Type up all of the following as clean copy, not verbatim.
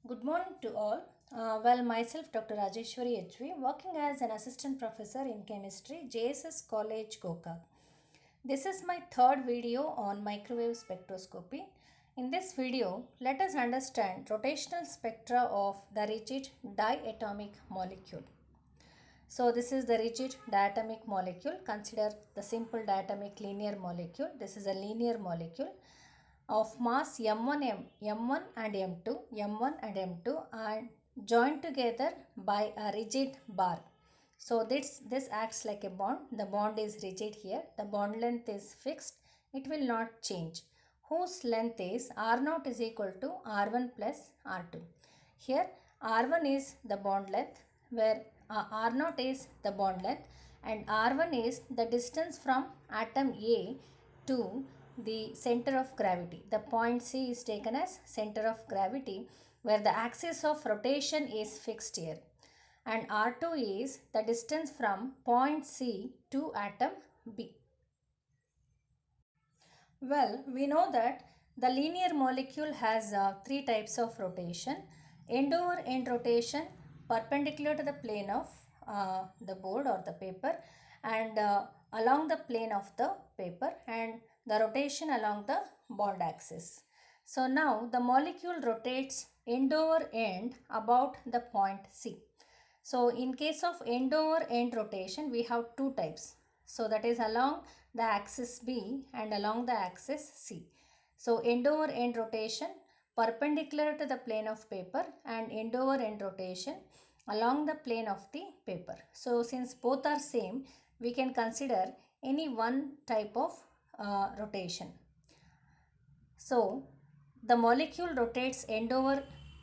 Good morning to all. Myself Dr. Rajeshwari HV, working as an assistant professor in chemistry, JSS College, Gokak. This is my third video on microwave spectroscopy. In this video, let us understand rotational spectra of the rigid diatomic molecule. So this is the rigid diatomic molecule. Consider the simple diatomic linear molecule. This is a linear molecule of mass M1 and M2, M1 and M2 are joined together by a rigid bar. So this acts like a bond. The bond is rigid here. The bond length is fixed. It will not change. Whose length is R0 is equal to R1 plus R2. Here R1 is the bond length where R0 is the bond length and R1 is the distance from atom A to the center of gravity. The point C is taken as center of gravity where the axis of rotation is fixed here. And R2 is the distance from point C to atom B. Well, we know that the linear molecule has three types of rotation. End over end rotation perpendicular to the plane of the board or the paper and along the plane of the paper and the rotation along the bond axis. So now the molecule rotates end over end about the point C. So in case of end over end rotation, we have two types. So that is along the axis B and along the axis C. So end over end rotation perpendicular to the plane of paper and end over end rotation along the plane of the paper. So since both are same, we can consider any one type of rotation. So the molecule rotates end over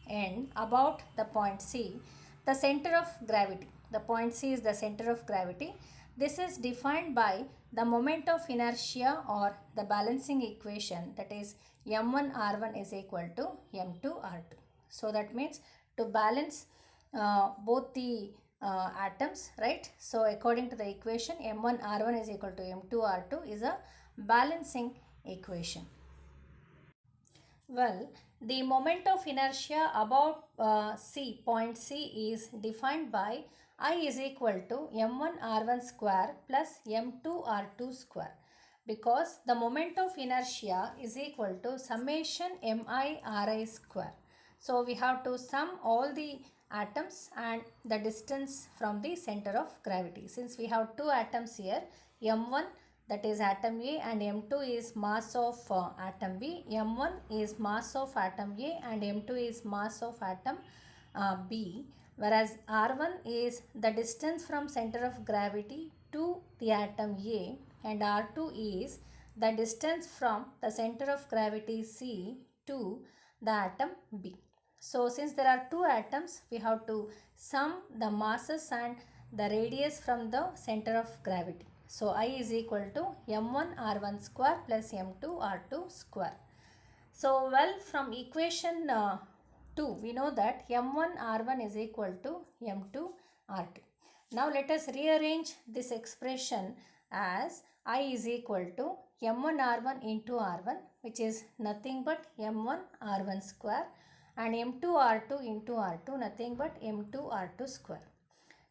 end about the point C, the center of gravity. The point C is the center of gravity. This is defined by the moment of inertia or the balancing equation, that is M1 R1 is equal to M2 R2. So that means to balance both the atoms, right? So according to the equation M1 R1 is equal to M2 R2 is a balancing equation. Well, the moment of inertia about point C is defined by I is equal to m1 r1 square plus m2 r2 square, because the moment of inertia is equal to summation mi ri square. So we have to sum all the atoms and the distance from the center of gravity. Since we have two atoms here, m1 that is atom A and M2 is mass of atom B. M1 is mass of atom A and M2 is mass of atom B, whereas R1 is the distance from center of gravity to the atom A and R2 is the distance from the center of gravity C to the atom B. So since there are two atoms, we have to sum the masses and the radius from the center of gravity. So I is equal to m1 r1 square plus m2 r2 square. So well, from equation 2 we know that m1 r1 is equal to m2 r2. Now let us rearrange this expression as I is equal to m1 r1 into r1, which is nothing but m1 r1 square, and m2 r2 into r2, nothing but m2 r2 square.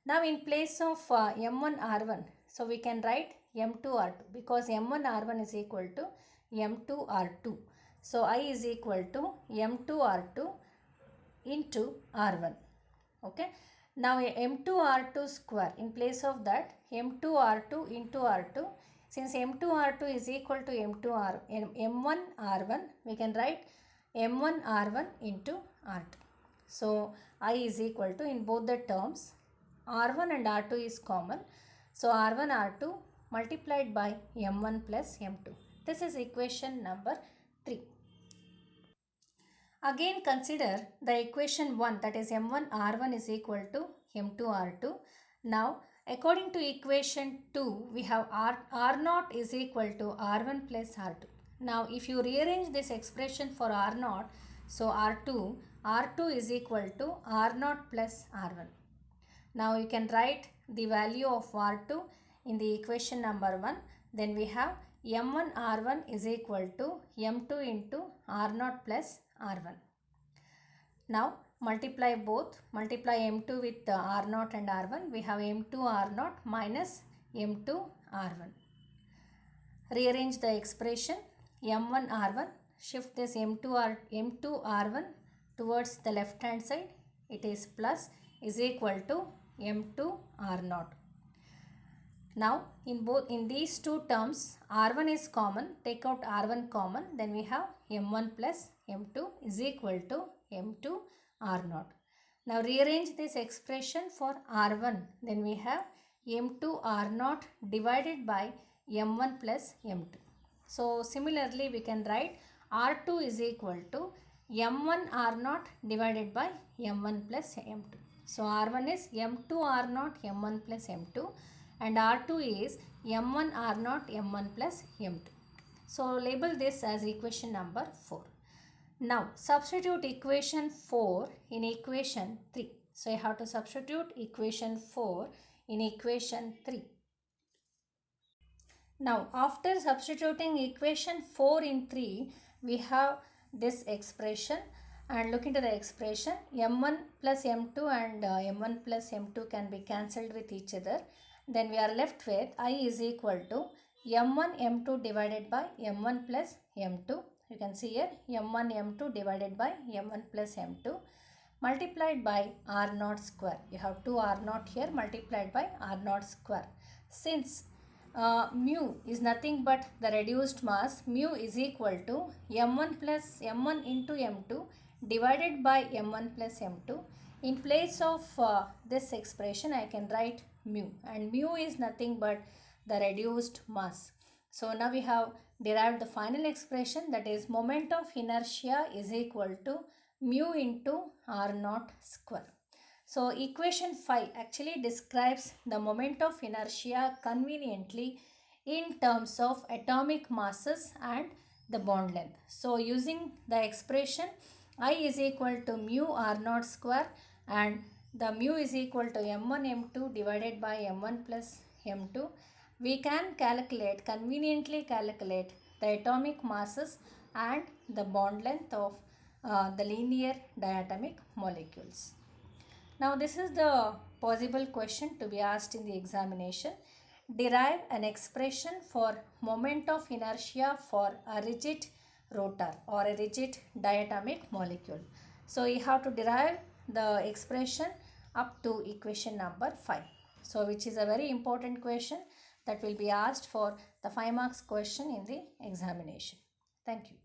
Now in place of m1 r1, so we can write m2 r2 because m1 r1 is equal to m2 r2. So I is equal to m2 r2 into r1. Okay. Now m2 r2 square, in place of that m2 r2 into r2, since m2 r2 is equal to m1 r1, we can write m1 r1 into r2. So I is equal to, in both the terms, r1 and r2 is common. So r1 r2 multiplied by m1 plus m2. This is equation number 3. Again consider the equation 1, that is m1 r1 is equal to m2 r2. Now according to equation 2, we have r0 is equal to r1 plus r2. Now if you rearrange this expression for r0, so r2 is equal to r0 plus r1. Now you can write the value of r2 in the equation number 1. Then we have m1 r1 is equal to m2 into r0 plus r1. Now multiply both, multiply m2 with r0 and r1. We have m2 r0 minus m2 r1. Rearrange the expression m1 r1, shift this m2 r1 towards the left hand side. It is plus is equal to m2 r0. Now in these two terms r1 is common, take out r1 common, then we have m1 plus m2 is equal to m2 r0. Now rearrange this expression for r1, then we have m2 r0 divided by m1 plus m2. So similarly we can write r2 is equal to m1 r0 divided by m1 plus m2. So r1 is m2 r0 m1 plus m2 and r2 is m1 r0 m1 plus m2. So label this as equation number 4. Now substitute equation 4 in equation 3. So you have to substitute equation 4 in equation 3. Now after substituting equation 4 in 3, we have this expression, and look into the expression, m1 plus m2 and m1 plus m2 can be cancelled with each other. Then we are left with I is equal to m1 m2 divided by m1 plus m2. You can see here m1 m2 divided by m1 plus m2 multiplied by r0 square. You have 2 r0 here multiplied by r0 square. Since mu is nothing but the reduced mass, mu is equal to m1 plus m1 into m2 divided by m1 plus m2. In place of this expression I can write mu, and mu is nothing but the reduced mass. So now we have derived the final expression, that is moment of inertia is equal to mu into r0 square. So equation 5 actually describes the moment of inertia conveniently in terms of atomic masses and the bond length. So using the expression I is equal to mu r0 square and the mu is equal to m1 m2 divided by m1 plus m2, we can conveniently calculate the atomic masses and the bond length of the linear diatomic molecules. Now this is the possible question to be asked in the examination. Derive an expression for moment of inertia for a rigid rotor or a rigid diatomic molecule. So you have to derive the expression up to equation number 5. So which is a very important question that will be asked for the 5 marks question in the examination. Thank you.